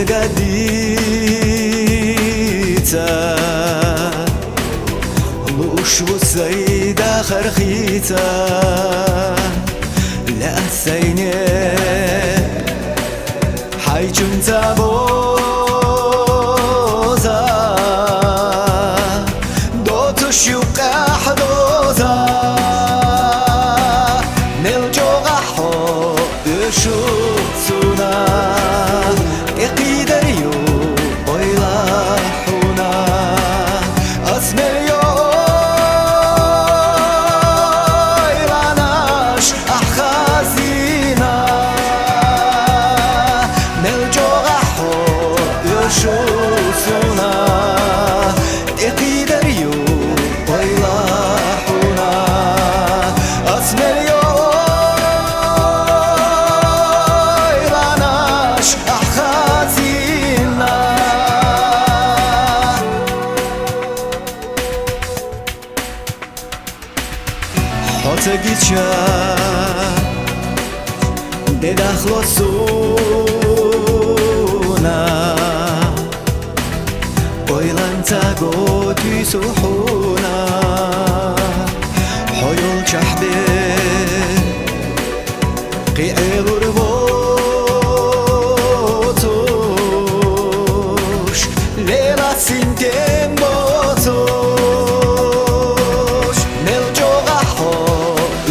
قديتا لوش وسيدا خرخيتا لا سيني حي جنت بوزا دوتش يقح دوزا نلجوغ حب يشوتنا اقيدر يو ويلاحونا اسمر يو يلاناش احخازينا نلجوغ حب يشوتنا اقيدر يو ويلاحونا اسمر يو Отагича дедахлосуна ойлантаго түйсухуна حيول شحبي قيعيلور بوتوش ليلة سنتين بوتوش نلجوغ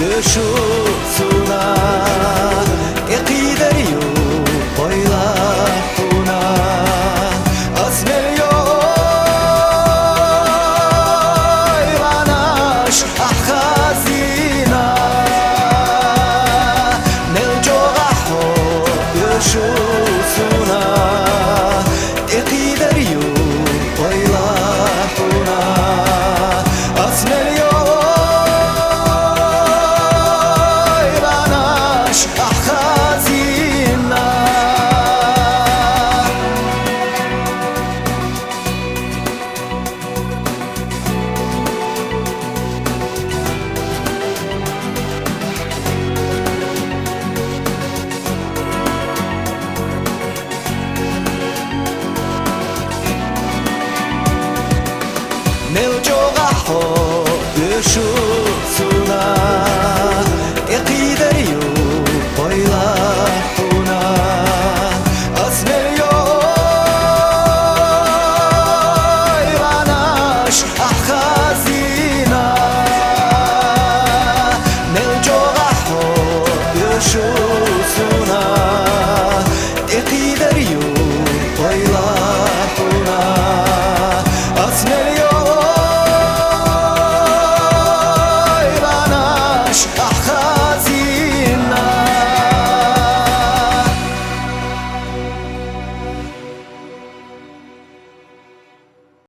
يشوفنا يقيدر يو ويلاحونا أسمر يو يلاناش أحخازينا نلجوغ يشوفنا يقيدر يو ويلاحونا أسمر يو نلجوغ حب يشوف